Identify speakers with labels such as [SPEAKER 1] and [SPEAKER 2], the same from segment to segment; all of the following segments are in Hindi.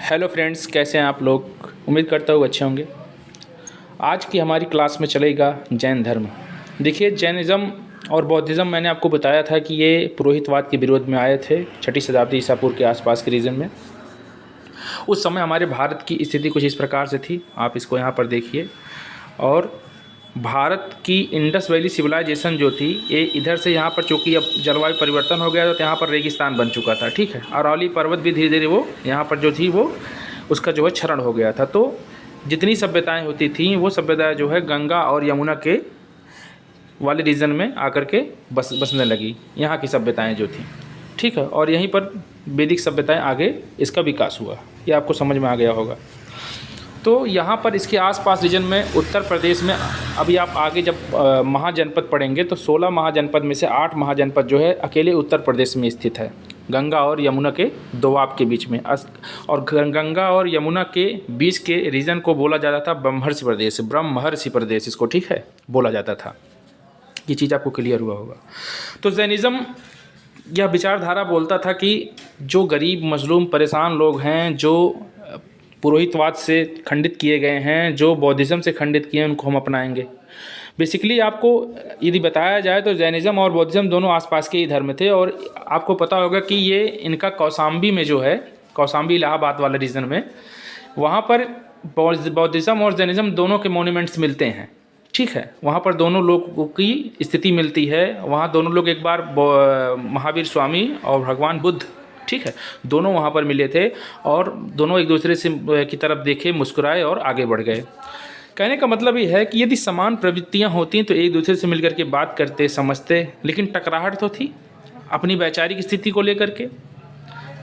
[SPEAKER 1] हेलो फ्रेंड्स, कैसे हैं आप लोग। उम्मीद करता हूँ अच्छे होंगे। आज की हमारी क्लास में चलेगा जैन धर्म। देखिए, जैनिज़्म और बौद्धिज़्म मैंने आपको बताया था कि ये पुरोहितवाद के विरोध में आए थे 6ठी शताब्दी ईसा पूर्व के आसपास के रीजन में। उस समय हमारे भारत की स्थिति कुछ इस प्रकार से थी, आप इसको यहाँ पर देखिए। और भारत की इंडस वैली सिविलाइजेशन जो थी, ये इधर से यहाँ पर, चूँकि अब जलवायु परिवर्तन हो गया तो यहाँ पर रेगिस्तान बन चुका था, ठीक है। अरावली पर्वत भी धीरे धीरे वो यहाँ पर जो थी वो उसका जो है क्षरण हो गया था। तो जितनी सभ्यताएं होती थीं वो सभ्यताएं जो है गंगा और यमुना के वाले रीजन में आकर के बसने लगी, यहाँ की सभ्यताएं जो थी, ठीक है। और यहीं पर वैदिक सभ्यताएं आगे इसका विकास हुआ, ये आपको समझ में आ गया होगा। तो यहाँ पर इसके आसपास रीजन में उत्तर प्रदेश में अभी आप आगे जब महाजनपद पढ़ेंगे तो 16 महाजनपद में से 8 महाजनपद जो है अकेले उत्तर प्रदेश में स्थित है, गंगा और यमुना के दोआब के बीच में। और गंगा और यमुना के बीच के रीजन को बोला जाता था ब्रह्मर्षि प्रदेश इसको, ठीक है, बोला जाता था। ये चीज़ आपको क्लियर हुआ होगा। तो जैनिज़्म यह विचारधारा बोलता था कि जो गरीब मजलूम परेशान लोग हैं, जो पुरोहितवाद से खंडित किए गए हैं, जो बौद्धिज़्म से खंडित किए हैं, उनको हम अपनाएंगे। बेसिकली आपको यदि बताया जाए तो जैनिज़्म और बौद्धिज़्म दोनों आसपास के ही धर्म थे। और आपको पता होगा कि ये इनका कौशाम्बी में जो है, कौशाम्बी इलाहाबाद वाले रीजन में, वहाँ पर बौद्धिज़्म और जैनिज़्म दोनों के मोन्यूमेंट्स मिलते हैं, ठीक है। वहाँ पर दोनों लोगों की स्थिति मिलती है। वहाँ दोनों लोग एक बार महावीर स्वामी और भगवान बुद्ध, ठीक है, दोनों वहाँ पर मिले थे और दोनों एक दूसरे से की तरफ देखे, मुस्कुराए और आगे बढ़ गए। कहने का मतलब ये है कि यदि समान प्रवृत्तियाँ होती तो एक दूसरे से मिलकर के बात करते, समझते, लेकिन टकराहट तो थी अपनी वैचारिक स्थिति को लेकर के।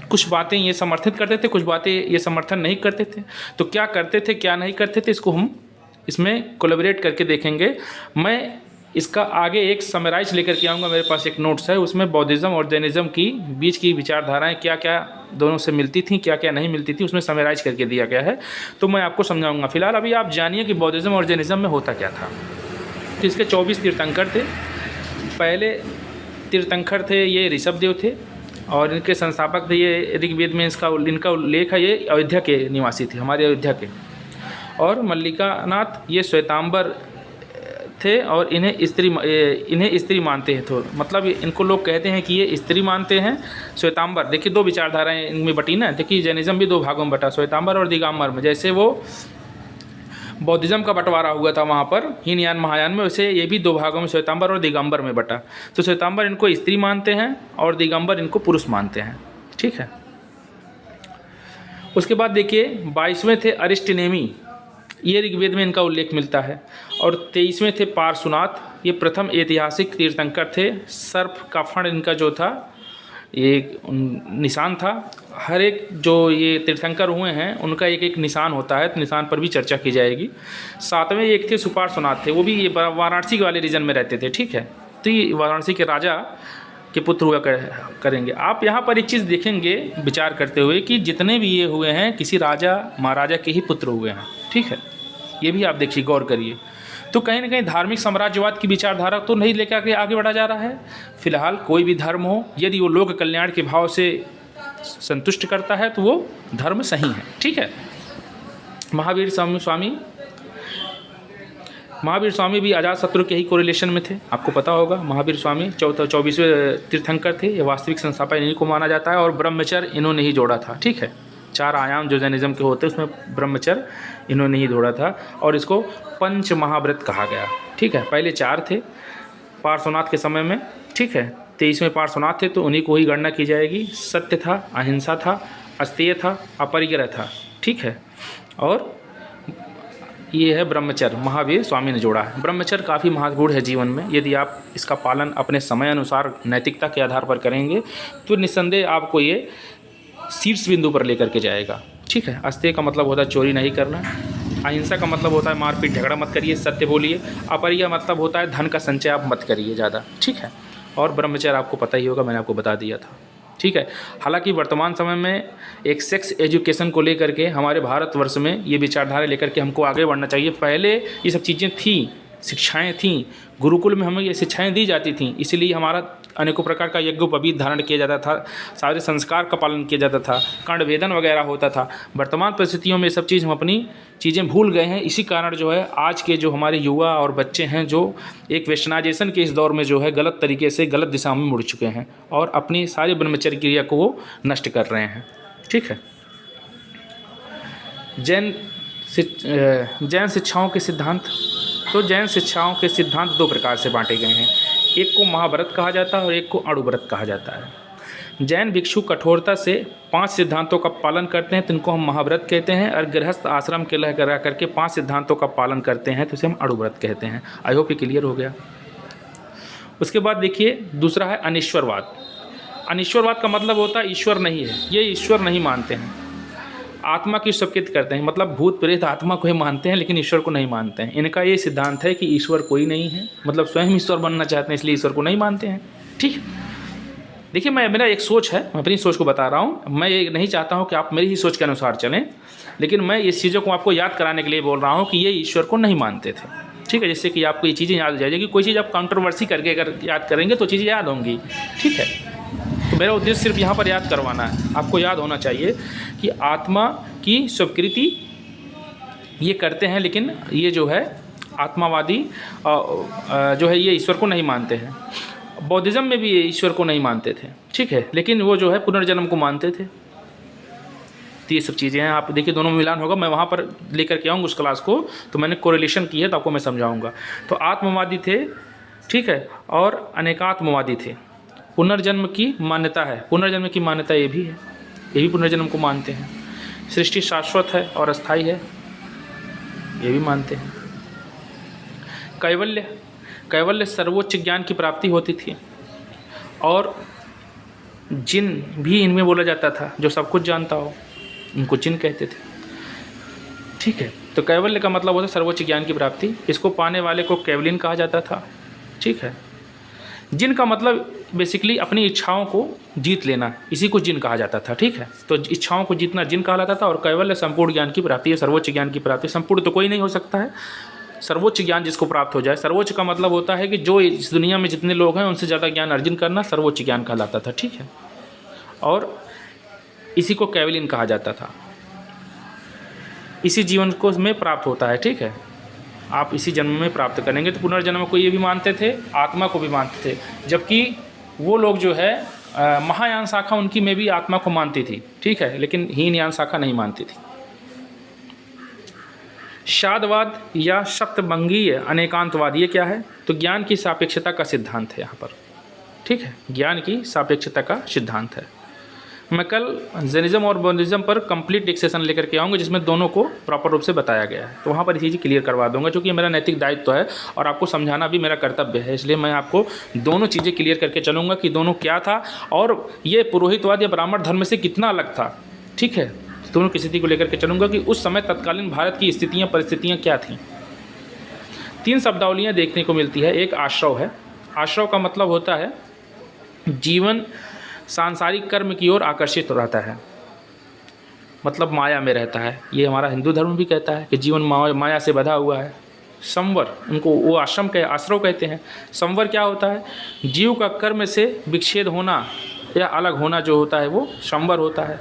[SPEAKER 1] कुछ बातें ये समर्थित करते थे, कुछ बातें ये समर्थन नहीं करते थे। तो क्या करते थे, क्या नहीं करते थे, इसको हम इसमें कोलैबोरेट करके देखेंगे। मैं इसका आगे एक समराइज लेकर के आऊँगा, मेरे पास एक नोट्स है, उसमें बौद्धिज़्म और जैनिज़्म की बीच की विचारधाराएं क्या क्या दोनों से मिलती थी, क्या क्या नहीं मिलती थी, उसमें समराइज करके दिया गया है। तो मैं आपको समझाऊंगा। फिलहाल अभी आप जानिए कि बौद्धिज़्म और जैनिज़्म में होता क्या था। तो इसके 24 तीर्थंकर थे। पहले तीर्थंकर थे ये ऋषभदेव थे और इनके संस्थापक थे ये ऋग्वेद में इनका उल्लेख है, ये अयोध्या के निवासी थे, हमारे अयोध्या के। और मल्लिकानाथ ये श्वेतांबर थे और इन्हें स्त्री मानते हैं। तो मतलब इनको लोग कहते हैं कि ये स्त्री मानते हैं। श्वेतांबर, देखिए दो विचारधाराएं इनमें बटी ना। देखिए जैनिज़्म भी दो भागों में बटा, श्वेतांबर और दिगंबर में। जैसे वो बौद्धिज़्म का बंटवारा हुआ था वहाँ पर हीनयान महायान में, वैसे ये भी दो भागों में श्वेतांबर और दिगंबर में बटा। तो श्वेतांबर इनको स्त्री मानते हैं और दिगंबर इनको पुरुष मानते हैं, ठीक है। उसके बाद देखिए 22वें थे अरिस्टनेमी, ये ऋग्वेद में इनका उल्लेख मिलता है। और 23वें थे पार्श्वनाथ, ये प्रथम ऐतिहासिक तीर्थंकर थे। सर्प का फण इनका जो था ये निशान था। हर एक जो ये तीर्थंकर हुए हैं उनका एक एक निशान होता है, तो निशान पर भी चर्चा की जाएगी। 7वें एक थे सुपार्श्वनाथ थे, वो भी ये वाराणसी वाले रीजन में रहते थे, ठीक है। तो ये वाराणसी के राजा के पुत्र हुआ करेंगे। आप यहाँ पर एक चीज़ देखेंगे विचार करते हुए कि जितने भी ये हुए हैं किसी राजा महाराजा के ही पुत्र हुए हैं, ठीक है। ये भी आप देखिए, गौर करिए। तो कहीं ना कहीं धार्मिक साम्राज्यवाद की विचारधारा तो नहीं लेकर के आगे बढ़ा जा रहा है। फिलहाल कोई भी धर्म हो, यदि वो लोक कल्याण के भाव से संतुष्ट करता है तो वो धर्म सही है, ठीक है। महावीर स्वामी भी अजातशत्रु के ही कोरिलेशन में थे, आपको पता होगा। महावीर स्वामी 24वें तीर्थंकर थे, ये वास्तविक संस्थापक इन्हीं को माना जाता है। और ब्रह्मचर्य इन्होंने ही जोड़ा था, ठीक है। 4 आयाम जो जैनिज़्म के होते हैं उसमें ब्रह्मचर्य इन्होंने ही जोड़ा था और इसको पंच महाव्रत कहा गया, ठीक है। पहले 4 थे पार्श्वनाथ के समय में, ठीक है। 23वें पार्श्वनाथ थे तो उन्हीं को ही गणना की जाएगी। सत्य था, अहिंसा था, अस्तेय था, अपरिग्रह था, ठीक है। और ये है ब्रह्मचर्य, महावीर स्वामी ने जोड़ा है। ब्रह्मचर्य काफ़ी महत्वपूर्ण है जीवन में। यदि आप इसका पालन अपने समय अनुसार नैतिकता के आधार पर करेंगे तो निस्संदेह आपको ये शीर्ष बिंदु पर लेकर के जाएगा, ठीक है। अस्तेय का मतलब होता है चोरी नहीं करना, अहिंसा का मतलब होता है मारपीट झगड़ा मत करिए, सत्य बोलिए, अपरिग्रह मतलब होता है धन का संचय आप मत करिए ज़्यादा, ठीक है। और ब्रह्मचर्य आपको पता ही होगा, मैंने आपको बता दिया था, ठीक है। हालांकि वर्तमान समय में एक सेक्स एजुकेशन को लेकर के हमारे भारतवर्ष में ये विचारधारा लेकर के हमको आगे बढ़ना चाहिए। पहले ये सब चीज़ें थी, शिक्षाएं थीं, गुरुकुल में हमें ये शिक्षाएं दी जाती थीं, इसीलिए हमारा अनेकों प्रकार का यज्ञोपवीत धारण किया जाता था, सारे संस्कार का पालन किया जाता था, कर्ण वेदन वगैरह होता था। वर्तमान परिस्थितियों में सब चीज़ हम अपनी चीज़ें भूल गए हैं। इसी कारण जो है आज के जो हमारे युवा और बच्चे हैं जो एक वेस्टर्नाइजेशन के इस दौर में जो है गलत तरीके से गलत दिशा में मुड़ चुके हैं और अपनी सारी ब्रह्मचर्य क्रिया को वो नष्ट कर रहे हैं। ठीक है। जैन शिक्षाओं के सिद्धांत। तो जैन शिक्षाओं के सिद्धांत दो प्रकार से बांटे गए हैं, एक को महाव्रत कहा जाता है और एक को अणुव्रत कहा जाता है। जैन भिक्षु कठोरता से 5 सिद्धांतों का पालन करते हैं तो इनको हम महाव्रत कहते हैं, और गृहस्थ आश्रम के रह करके 5 सिद्धांतों का पालन करते हैं तो इसे हम अणुव्रत कहते हैं। आई होप ये क्लियर हो गया। उसके बाद देखिए दूसरा है अनिश्वरवाद। अनिश्वरवाद का मतलब होता है ईश्वर नहीं है, ये ईश्वर नहीं मानते हैं, आत्मा की स्वीकृत करते हैं, मतलब भूत प्रेत आत्मा को ही मानते हैं लेकिन ईश्वर को नहीं मानते हैं। इनका ये सिद्धांत है कि ईश्वर कोई नहीं है, मतलब स्वयं ईश्वर बनना चाहते हैं इसलिए ईश्वर को नहीं मानते हैं। ठीक है। देखिए मेरा एक सोच है, मैं अपनी सोच को बता रहा हूँ, मैं ये नहीं चाहता हूँ कि आप मेरी ही सोच के अनुसार चलें, लेकिन मैं इस चीज़ों को आपको याद कराने के लिए बोल रहा हूँ कि ये ईश्वर को नहीं मानते थे। ठीक है, जिससे कि आपको ये चीज़ें याद हो जाएगी। कोई चीज़ आप कंट्रोवर्सी करके अगर याद करेंगे तो चीज़ें याद होंगी। ठीक है, तो मेरा उद्देश्य सिर्फ यहाँ पर याद करवाना है। आपको याद होना चाहिए कि आत्मा की स्वीकृति ये करते हैं, लेकिन ये जो है आत्मावादी जो है ये ईश्वर को नहीं मानते हैं। बौद्धिज़्म में भी ये ईश्वर को नहीं मानते थे। ठीक है, लेकिन वो जो है पुनर्जन्म को मानते थे। तो ये सब चीज़ें हैं, आप देखिए दोनों में मिलान होगा। मैं वहाँ पर लेकर के आऊँगा उस क्लास को, तो मैंने कोरिलेशन की है तो आपको मैं समझाऊँगा। तो आत्मवादी थे, ठीक है, और अनेकात्मवादी थे। पुनर्जन्म की मान्यता है, पुनर्जन्म की मान्यता ये भी है, ये भी पुनर्जन्म को मानते हैं। सृष्टि शाश्वत है और अस्थायी है, ये भी मानते हैं। कैवल्य, कैवल्य सर्वोच्च ज्ञान की प्राप्ति होती थी, और जिन भी इनमें बोला जाता था, जो सब कुछ जानता हो उनको जिन कहते थे। ठीक है, तो कैवल्य का मतलब होता है सर्वोच्च ज्ञान की प्राप्ति, इसको पाने वाले को कैवलिन कहा जाता था। ठीक है, जिन का मतलब बेसिकली अपनी इच्छाओं को जीत लेना, इसी को जिन कहा जाता था। ठीक है, तो इच्छाओं को जीतना जिन कहा जाता था, और कैवल्य संपूर्ण ज्ञान की प्राप्ति है, सर्वोच्च ज्ञान की प्राप्ति। संपूर्ण तो कोई नहीं हो सकता है, सर्वोच्च ज्ञान जिसको प्राप्त हो जाए। सर्वोच्च का मतलब होता है कि जो इस दुनिया में जितने लोग हैं उनसे ज़्यादा ज्ञान अर्जन करना सर्वोच्च ज्ञान कहलाता था। ठीक है, और इसी को कैवलिन कहा जाता था। इसी जीवन को में प्राप्त होता है। ठीक है, आप इसी जन्म में प्राप्त करेंगे। तो पुनर्जन्म को ये भी मानते थे, आत्मा को भी मानते थे, जबकि वो लोग जो है महायान शाखा उनकी में भी आत्मा को मानती थी। ठीक है, लेकिन हीनयान शाखा नहीं मानती थी। शादवाद या सप्तभंगीय अनेकांतवाद ये क्या है? तो ज्ञान की सापेक्षता का सिद्धांत है यहाँ पर। ठीक है, ज्ञान की सापेक्षता का सिद्धांत है। मैं कल जैनिज्म और बौद्धिज्म पर कंप्लीट डिस्कशन लेकर के आऊँगा, जिसमें दोनों को प्रॉपर रूप से बताया गया है। तो वहाँ पर ये चीज़ क्लियर करवा दूंगा, क्योंकि मेरा नैतिक दायित्व है और आपको समझाना भी मेरा कर्तव्य है। इसलिए मैं आपको दोनों चीज़ें क्लियर करके चलूँगा कि दोनों क्या था और ये पुरोहितवाद या ब्राह्मण धर्म से कितना अलग था। ठीक है, दोनों की स्थिति को लेकर के चलूँगा कि उस समय तत्कालीन भारत की स्थितियाँ परिस्थितियाँ क्या थीं। 3 शब्दावलियाँ देखने को मिलती है। एक आश्रव है। आश्रव का मतलब होता है जीवन सांसारिक कर्म की ओर आकर्षित रहता है, मतलब माया में रहता है। ये हमारा हिंदू धर्म भी कहता है कि जीवन माया से बंधा हुआ है। संवर, उनको वो आश्रम के आश्रव कहते हैं। संवर क्या होता है? जीव का कर्म से विच्छेद होना या अलग होना जो होता है वो संवर होता है।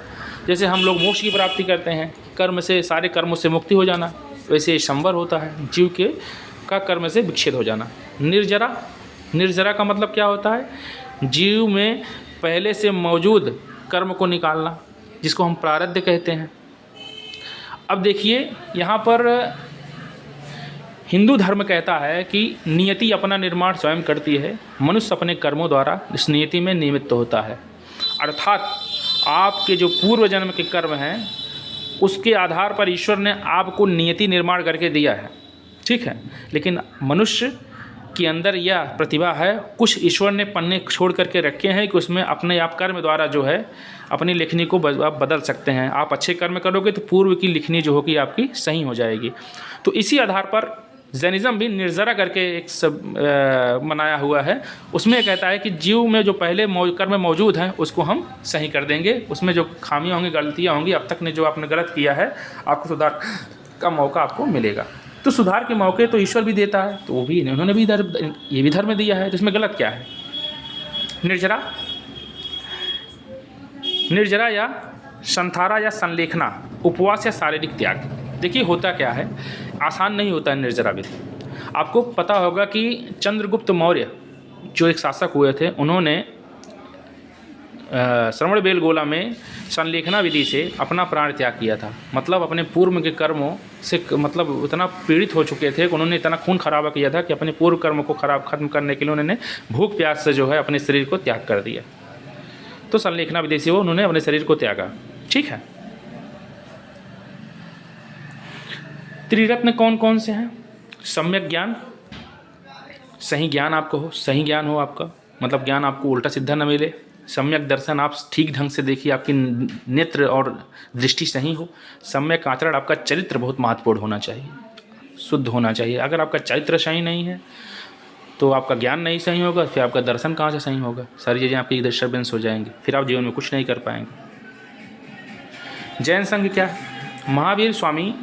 [SPEAKER 1] जैसे हम लोग मोक्ष की प्राप्ति करते हैं, कर्म से, सारे कर्मों से मुक्ति हो जाना, वैसे संवर होता है जीव के का कर्म से विच्छेद हो जाना। निर्जरा, निर्जरा का मतलब क्या होता है? जीव में पहले से मौजूद कर्म को निकालना, जिसको हम प्रारब्ध कहते हैं। अब देखिए यहाँ पर हिंदू धर्म कहता है कि नियति अपना निर्माण स्वयं करती है, मनुष्य अपने कर्मों द्वारा इस नियति में निमित्त होता है। अर्थात आपके जो पूर्व जन्म के कर्म हैं उसके आधार पर ईश्वर ने आपको नियति निर्माण करके दिया है। ठीक है, लेकिन मनुष्य के अंदर यह प्रतिभा है, कुछ ईश्वर ने पन्ने छोड़ करके रखे हैं कि उसमें अपने आप कर्म द्वारा जो है अपनी लिखनी को आप बदल सकते हैं। आप अच्छे कर्म करोगे तो पूर्व की लिखनी जो होगी आपकी सही हो जाएगी। तो इसी आधार पर जैनिज्म भी निर्जरा करके एक सब बनाया हुआ है। उसमें कहता है कि जीव में जो पहले कर्म मौजूद हैं उसको हम सही कर देंगे, उसमें जो खामियाँ होंगी, गलतियाँ होंगी, अब तक ने जो आपने गलत किया है, आपको सुधार का मौका आपको मिलेगा। तो सुधार के मौके तो ईश्वर भी देता है, तो वो भी इन्होंने भी ये भी धर्म दिया है, तो इसमें गलत क्या है? निर्जरा, निर्जरा या संथारा या संलेखना, उपवास या शारीरिक त्याग। देखिए होता क्या है, आसान नहीं होता है निर्जरा विधि। आपको पता होगा कि चंद्रगुप्त मौर्य जो एक शासक हुए थे, उन्होंने श्रवण बेलगोला में संलेखना विधि से अपना प्राण त्याग किया था। मतलब अपने पूर्व के कर्मों से मतलब इतना पीड़ित हो चुके थे कि उन्होंने इतना खून खराबा किया था कि अपने पूर्व कर्म को खत्म करने के लिए उन्होंने भूख प्यास से जो है अपने शरीर को त्याग कर दिया। तो संलेखना विधि से वो उन्होंने अपने शरीर को त्यागा। ठीक है। त्रिरत्न कौन कौन से हैं? सम्यक ज्ञान, सही ज्ञान आपको हो, सही ज्ञान हो आपका, मतलब ज्ञान आपको उल्टा सीधा न मिले। सम्यक दर्शन, आप ठीक ढंग से देखिए, आपकी नेत्र और दृष्टि सही हो। सम्यक आचरण, आपका चरित्र बहुत महत्वपूर्ण होना चाहिए, शुद्ध होना चाहिए। अगर आपका चरित्र सही नहीं है तो आपका ज्ञान नहीं सही होगा, फिर आपका दर्शन कहाँ से सही होगा? सारी चीज़ें आपकी डिस्टर्बेंस हो जाएंगी, फिर आप जीवन में कुछ नहीं कर पाएंगे। जैन संघ क्या है? महावीर स्वामी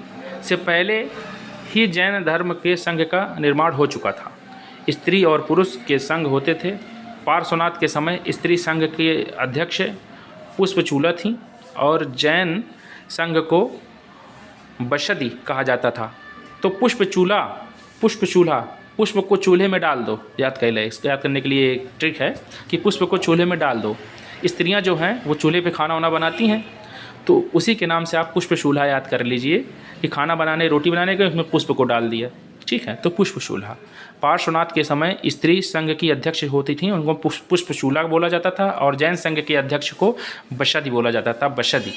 [SPEAKER 1] से पहले ही जैन धर्म के संघ का निर्माण हो चुका था। स्त्री और पुरुष के संघ होते थे। पार्श्वनाथ के समय स्त्री संघ के अध्यक्ष पुष्पचूला थीं और जैन संघ को बशदी कहा जाता था। तो पुष्पचूल्हा, पुष्प को चूल्हे में डाल दो, याद कर ले। इसको याद करने के लिए एक ट्रिक है कि पुष्प को चूल्हे में डाल दो। स्त्रियां जो हैं वो चूल्हे पे खाना वाना बनाती हैं, तो उसी के नाम से आप पुष्पचूल्हा याद कर लीजिए कि खाना बनाने, रोटी बनाने के उसमें पुष्प को डाल दिया। ठीक है, तो पुष्पचूल्हा। पार्श्वनाथ के समय स्त्री संघ की अध्यक्ष होती थी, उनको पुष्पचूल्हा बोला जाता था, और जैन संघ के अध्यक्ष को बशदी बोला जाता था, बशदी।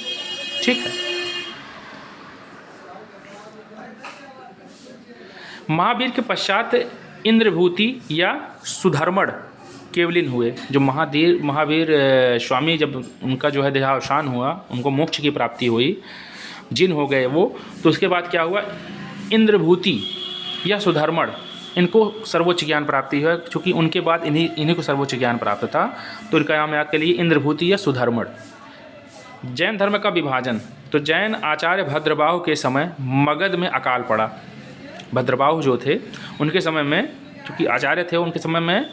[SPEAKER 1] ठीक है। महावीर के पश्चात इंद्रभूति या सुधर्मण केवलिन हुए। जो महावीर स्वामी, जब उनका जो है देहावसान हुआ, उनको मोक्ष की प्राप्ति हुई, जिन हो गए वो, तो उसके बाद क्या हुआ? इंद्रभूति या सुधर्मण, इनको सर्वोच्च ज्ञान प्राप्ति है, क्योंकि उनके बाद इन्हीं को सर्वोच्च ज्ञान प्राप्त था, तो इनका नाम याद के लिए इंद्रभूति या सुधर्मण। जैन धर्म का विभाजन, तो जैन आचार्य भद्रबाहु के समय मगध में अकाल पड़ा। भद्रबाहु जो थे उनके समय में, क्योंकि आचार्य थे, उनके समय में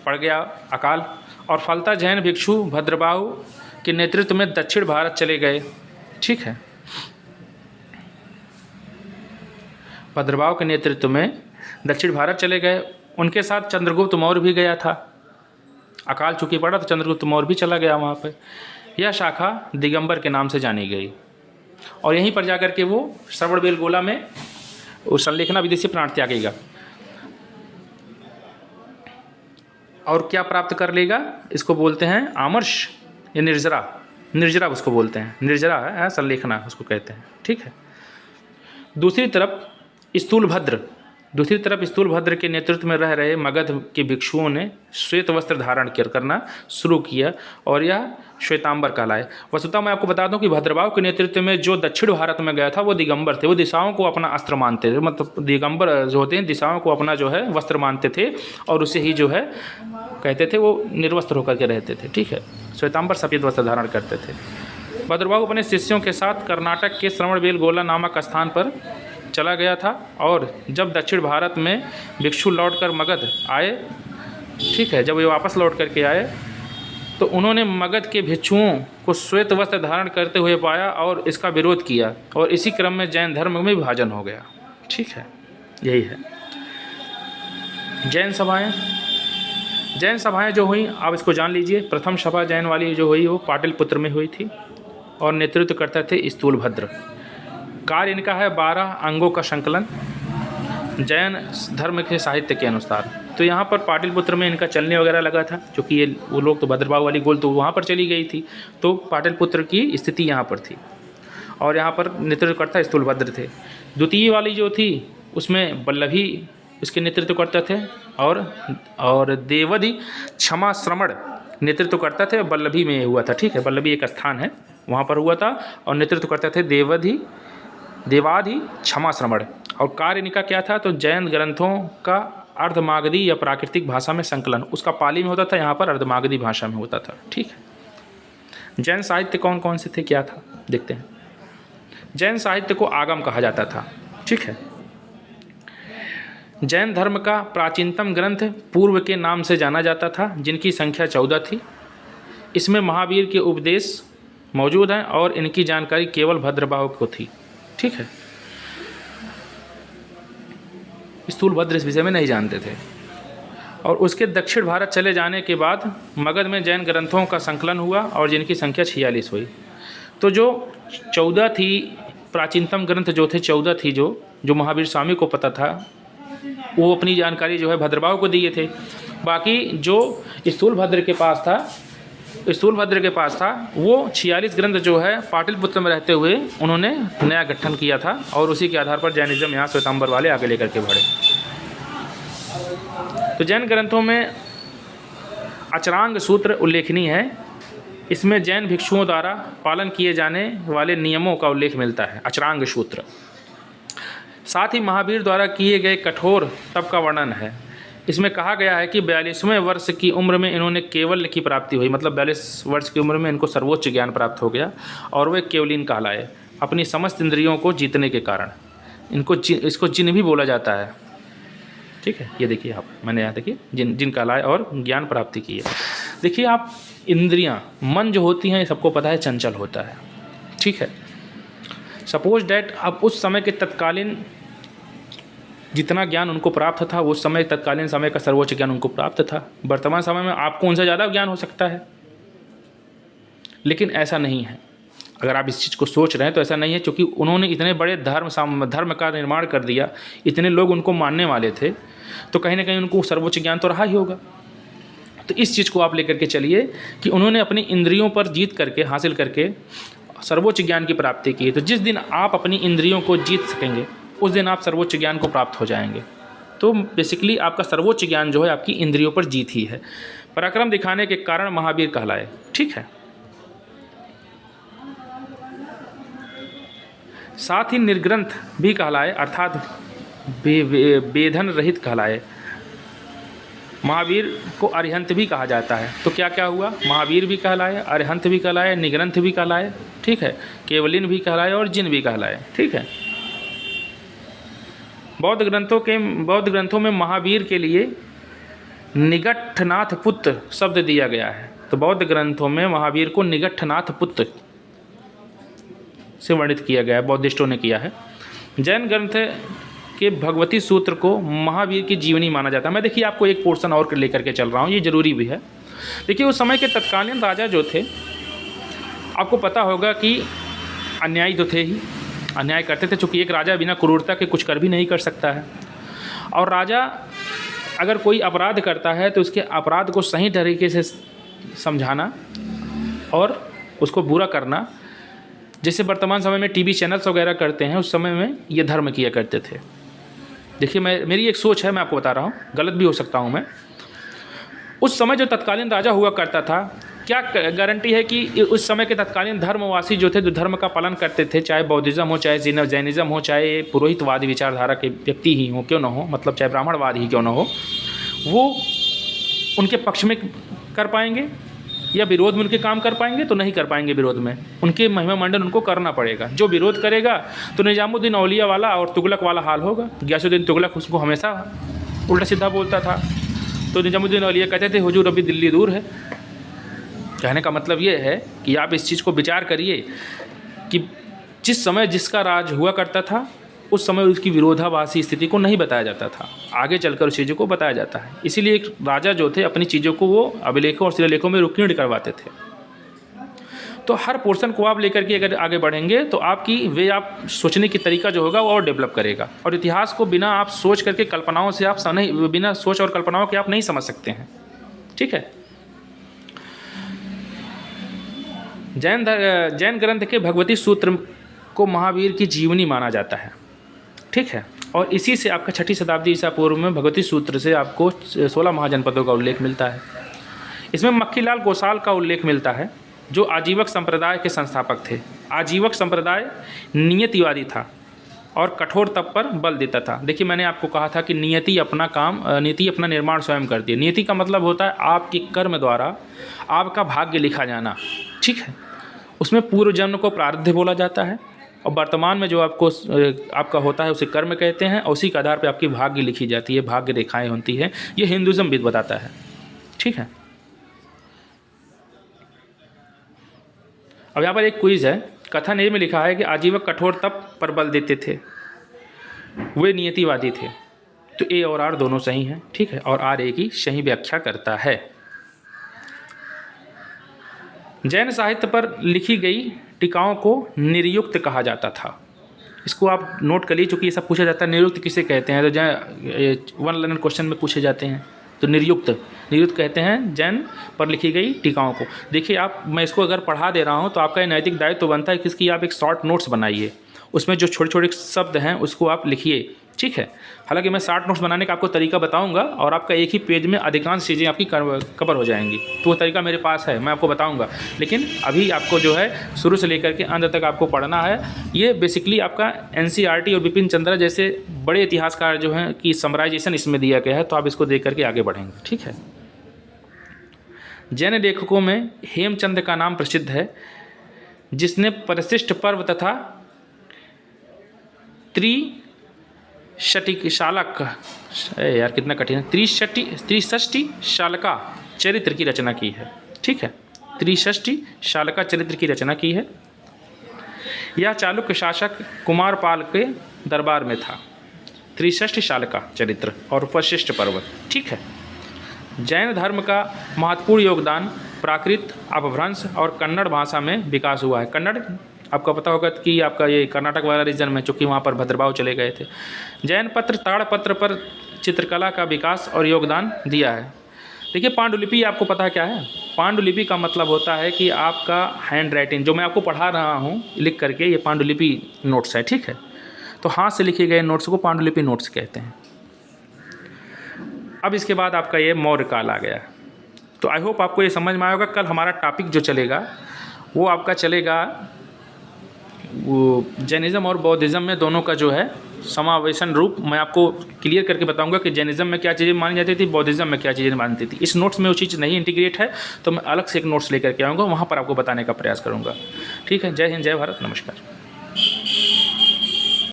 [SPEAKER 1] पड़ गया अकाल, और फलता जैन भिक्षु भद्रबाहु के नेतृत्व में दक्षिण भारत चले गए। ठीक है, भद्रबाहु के नेतृत्व में दक्षिण भारत चले गए। उनके साथ चंद्रगुप्त मौर्य भी गया था। अकाल चूँकि पड़ा तो चंद्रगुप्त मौर्य भी चला गया वहाँ पे। यह शाखा दिगंबर के नाम से जानी गई, और यहीं पर जाकर के वो श्रवणबेलगोला में उस संलेखना विधि से प्राण त्यागेगा। और क्या प्राप्त कर लेगा? इसको बोलते हैं आमर्ष या निर्जरा। निर्जरा उसको बोलते हैं, निर्जरा है, संलेखना उसको कहते हैं। ठीक है। दूसरी तरफ स्थूलभद्र के नेतृत्व में रह रहे मगध के भिक्षुओं ने श्वेत वस्त्र धारण करना शुरू किया, और यह श्वेतांबर कहलाए। वस्तुतः मैं आपको बता दूं कि भद्रबाहु के नेतृत्व में जो दक्षिण भारत में गया था वो दिगंबर थे। वो दिशाओं को अपना अस्त्र मानते थे, मतलब दिगंबर जो होते हैं दिशाओं को अपना जो है वस्त्र मानते थे, और उसे ही जो है कहते थे, वो निर्वस्त्र होकर के रहते थे। ठीक है, श्वेतांबर सफ़ेद वस्त्र धारण करते थे। भद्रबाहु अपने शिष्यों के साथ कर्नाटक के श्रवणबेलगोला नामक स्थान पर चला गया था, और जब दक्षिण भारत में भिक्षु लौटकर मगध आए, ठीक है, जब वे वापस लौट करके आए तो उन्होंने मगध के भिक्षुओं को श्वेत वस्त्र धारण करते हुए पाया और इसका विरोध किया, और इसी क्रम में जैन धर्म में विभाजन हो गया। ठीक है, यही है। जैन सभाएं जो हुई, आप इसको जान लीजिए। प्रथम सभा जैन वाली जो हुई वो पाटलिपुत्र में हुई थी, और नेतृत्व करते थे स्थूलभद्र। कार्य इनका है 12 अंगों का संकलन जैन धर्म के साहित्य के अनुसार। तो यहाँ पर पाटलिपुत्र में इनका चलने वगैरह लगा था, क्योंकि ये वो लोग तो भद्रबाहु वाली गोल तो वहाँ पर चली गई थी, तो पाटलिपुत्र की स्थिति यहाँ पर थी, और यहाँ पर नेतृत्वकर्ता स्थूलभद्र थे। द्वितीय वाली जो थी उसमें वल्लभी इसके नेतृत्वकर्ता थे, और देवधि क्षमा श्रमण नेतृत्वकर्ता थे। वल्लभी में हुआ था। ठीक है, वल्लभी एक स्थान है, वहाँ पर हुआ था, और नेतृत्व करते थे देवाधि क्षमा श्रमण। और कार्य इनका क्या था? तो जैन ग्रंथों का अर्धमागधी या प्राकृतिक भाषा में संकलन, उसका पाली में होता था, यहाँ पर अर्धमागधी भाषा में होता था। ठीक है। जैन साहित्य कौन कौन से थे, क्या था, देखते हैं। जैन साहित्य को आगम कहा जाता था। ठीक है, जैन धर्म का प्राचीनतम ग्रंथ पूर्व के नाम से जाना जाता था, जिनकी संख्या 14 थी। इसमें महावीर के उपदेश मौजूद हैं और इनकी जानकारी केवल भद्रबाहु को थी। ठीक है, स्थूलभद्र इस विषय में नहीं जानते थे। और उसके दक्षिण भारत चले जाने के बाद मगध में जैन ग्रंथों का संकलन हुआ और जिनकी संख्या 46 हुई। तो जो 14 थी प्राचीनतम ग्रंथ जो थे 14 थी, जो महावीर स्वामी को पता था, वो अपनी जानकारी जो है भद्रबाहु को दिए थे। बाकी जो स्थूलभद्र के पास था वो 46 ग्रंथ जो है पाटलिपुत्र में रहते हुए उन्होंने नया गठन किया था और उसी के आधार पर जैनिज्म यहाँ श्वेतांबर वाले आगे लेकर के बढ़े। तो जैन ग्रंथों में अचरांग सूत्र उल्लेखनीय है। इसमें जैन भिक्षुओं द्वारा पालन किए जाने वाले नियमों का उल्लेख मिलता है, अचरांग सूत्र। साथ ही महावीर द्वारा किए गए कठोर तप का वर्णन है। इसमें कहा गया है कि 42वें वर्ष की उम्र में इन्होंने केवल की प्राप्ति हुई, मतलब 42 वर्ष की उम्र में इनको सर्वोच्च ज्ञान प्राप्त हो गया और वे केवलीन कहलाए। अपनी समस्त इंद्रियों को जीतने के कारण इसको जिन भी बोला जाता है। ठीक है, ये देखिए आप, मैंने यहाँ देखिए जिन कहलाए और ज्ञान प्राप्ति की है। देखिए आप, इंद्रियाँ, मन जो होती हैं सबको पता है चंचल होता है। ठीक है, सपोज डैट अब उस समय के तत्कालीन जितना ज्ञान उनको प्राप्त था, उस समय तत्कालीन समय का सर्वोच्च ज्ञान उनको प्राप्त था। वर्तमान समय में आपको उनसे ज़्यादा ज्ञान हो सकता है, लेकिन ऐसा नहीं है। अगर आप इस चीज़ को सोच रहे हैं तो ऐसा नहीं है, क्योंकि उन्होंने इतने बड़े धर्म का निर्माण कर दिया, इतने लोग उनको मानने वाले थे, तो कहीं ना कहीं उनको सर्वोच्च ज्ञान तो रहा ही होगा। तो इस चीज़ को आप लेकर के चलिए कि उन्होंने अपनी इंद्रियों पर जीत करके, हासिल करके सर्वोच्च ज्ञान की प्राप्ति की। तो जिस दिन आप अपनी इंद्रियों को जीत सकेंगे उस दिन आप सर्वोच्च ज्ञान को प्राप्त हो जाएंगे। तो बेसिकली आपका सर्वोच्च ज्ञान जो है आपकी इंद्रियों पर जीत ही है। पराक्रम दिखाने के कारण महावीर कहलाए। ठीक है, साथ ही निर्ग्रंथ भी कहलाए, अर्थात वेधन रहित कहलाए। महावीर को अरिहंत भी कहा जाता है। तो क्या क्या हुआ, महावीर भी कहलाए, अरिहंत भी कहलाए, निग्रंथ भी कहलाए। ठीक है, केवलिन भी कहलाए और जिन भी कहलाए। ठीक है, बौद्ध ग्रंथों में महावीर के लिए निगट्ठनाथ पुत्र शब्द दिया गया है। तो बौद्ध ग्रंथों में महावीर को निगट्ठनाथ पुत्र से वर्णित किया गया है, बौद्धिस्टों ने किया है। जैन ग्रंथ के भगवती सूत्र को महावीर की जीवनी माना जाता है। मैं देखिए आपको एक पोर्शन और लेकर के चल रहा हूँ, ये जरूरी भी है। देखिए उस समय के तत्कालीन राजा जो थे, आपको पता होगा कि अन्यायी तो थे ही, अन्याय करते थे, चूँकि एक राजा बिना क्रूरता के कुछ कर भी नहीं कर सकता है। और राजा अगर कोई अपराध करता है तो उसके अपराध को सही तरीके से समझाना और उसको बुरा करना, जैसे वर्तमान समय में टीवी चैनल्स वगैरह करते हैं, उस समय में ये धर्म किया करते थे। देखिए मेरी एक सोच है, मैं आपको बता रहा हूँ, गलत भी हो सकता हूँ मैं। उस समय जो तत्कालीन राजा हुआ करता था, क्या गारंटी है कि उस समय के तत्कालीन धर्मवासी जो थे, जो धर्म का पालन करते थे, चाहे बौद्धिज़्म हो, चाहे जैनिज़्म हो, चाहे पुरोहितवादी विचारधारा के व्यक्ति ही हो क्यों ना हो, मतलब चाहे ब्राह्मणवाद ही क्यों ना हो, वो उनके पक्ष में कर पाएंगे या विरोध में उनके काम कर पाएंगे? तो नहीं कर पाएंगे। विरोध में उनके महिमा मंडन उनको करना पड़ेगा। जो विरोध करेगा तो निजामुद्दीन औलिया वाला और तुगलक वाला हाल होगा। गियासुद्दीन तुगलक उसको हमेशा उल्टा सीधा बोलता था, तो निजामुद्दीन औलिया कहते थे हुजूर अभी दिल्ली दूर है। कहने का मतलब ये है कि आप इस चीज़ को विचार करिए कि जिस समय जिसका राज हुआ करता था, उस समय उसकी विरोधाभासी स्थिति को नहीं बताया जाता था, आगे चलकर उस चीज़ों को बताया जाता है। इसीलिए एक राजा जो थे अपनी चीज़ों को वो अभिलेखों और शिलालेखों में रुकीर्ण करवाते थे। तो हर पोर्शन को आप लेकर के अगर आगे बढ़ेंगे तो आपकी वे आप सोचने की तरीका जो होगा वो और डेवलप करेगा। और इतिहास को बिना आप सोच करके कल्पनाओं से आप नहीं, बिना सोच और कल्पनाओं के आप नहीं समझ सकते हैं। ठीक है, जैन ग्रंथ के भगवती सूत्र को महावीर की जीवनी माना जाता है। ठीक है, और इसी से आपका 6ठी शताब्दी ईसा पूर्व में भगवती सूत्र से आपको 16 महाजनपदों का उल्लेख मिलता है। इसमें मक्खीलाल गोसाल का उल्लेख मिलता है, जो आजीवक संप्रदाय के संस्थापक थे। आजीवक संप्रदाय नियतिवादी था और कठोर तप पर बल देता था। देखिए मैंने आपको कहा था कि नीति अपना निर्माण स्वयं करती है। नीति का मतलब होता है आपके कर्म द्वारा आपका भाग्य लिखा जाना। ठीक है, उसमें पूर्व जन्म को प्रारब्ध बोला जाता है और वर्तमान में जो आपको आपका होता है उसे कर्म कहते हैं, और उसी के आधार पर आपकी भाग्य लिखी जाती है, भाग्य रेखाएं होती हैं। ये हिंदुज़म भी बताता है। ठीक है, अब यहाँ पर एक क्विज है। कथन ए में लिखा है कि आजीवक कठोर तप पर बल देते थे, वे नियतिवादी थे। तो ए और आर दोनों सही हैं। ठीक है, और आर ए की सही व्याख्या करता है। जैन साहित्य पर लिखी गई टीकाओं को निर्युक्त कहा जाता था। इसको आप नोट कर लीजिए, चूँकि ये सब पूछा जाता है निर्युक्त किसे कहते हैं, तो जैन वन लाइनर क्वेश्चन में पूछे जाते हैं। तो निर्युक्त कहते हैं जैन पर लिखी गई टीकाओं को। देखिए आप, मैं इसको अगर पढ़ा दे रहा हूँ तो आपका ये नैतिक दायित्व तो बनता है कि इसकी आप एक शॉर्ट नोट्स बनाइए, उसमें जो छोटे छोटे शब्द हैं उसको आप लिखिए। ठीक है, हालांकि मैं शॉर्ट नोट्स बनाने का आपको तरीका बताऊंगा और आपका एक ही पेज में अधिकांश चीज़ें आपकी कवर हो जाएंगी। तो वो तरीका मेरे पास है, मैं आपको बताऊंगा। लेकिन अभी आपको जो है शुरू से लेकर के अंत तक आपको पढ़ना है। ये बेसिकली आपका NCERT और बिपिन चंद्रा जैसे बड़े इतिहासकार जो हैं कि समराइजेशन इसमें दिया गया है, तो आप इसको देख करके आगे बढ़ेंगे। ठीक है, जैन लेखकों में हेमचंद का नाम प्रसिद्ध है, जिसने परिशिष्ट पर्व तथा त्रिशतिशालक, यार कितना कठिन है, त्रिषष्टि शालका चरित्र की रचना की है। ठीक है, त्रिषष्टि शालका चरित्र की रचना की है। यह चालुक्य शासक कुमारपाल के दरबार में था। त्रिषष्टि शालका चरित्र और परिशिष्ट पर्व। ठीक है, जैन धर्म का महत्वपूर्ण योगदान प्राकृत, अपभ्रंश और कन्नड़ भाषा में विकास हुआ है। कन्नड़ आपका पता होगा कि आपका ये कर्नाटक वाला रीजन में, चूँकि वहाँ पर भद्रभाव चले गए थे। जैन पत्र ताड़पत्र पर चित्रकला का विकास और योगदान दिया है। देखिए पांडुलिपि आपको पता है क्या है? पांडुलिपि का मतलब होता है कि आपका हैंड राइटिंग, जो मैं आपको पढ़ा रहा हूँ लिख करके, ये पांडुलिपि नोट्स है। ठीक है, तो हाथ से लिखे गए नोट्स को पांडुलिपि नोट्स कहते हैं। अब इसके बाद आपका ये मौर्य काल आ गया। तो आई होप आपको ये समझ में आया होगा। कल हमारा टॉपिक जो चलेगा वो आपका चलेगा वो जैनिज़्म और बौद्धिज़्म में दोनों का जो है समावेशन रूप। मैं आपको क्लियर करके बताऊंगा कि जैनिज़्म में क्या चीज़ें मानी जाती थी, बौद्धिज़्म में क्या चीज़ें मानती थी। इस नोट्स में वो चीज़ नहीं इंटीग्रेट है, तो मैं अलग से एक नोट्स लेकर के आऊँगा, वहाँ पर आपको बताने का प्रयास करूँगा। ठीक है, जय हिंद, जय भारत, नमस्कार।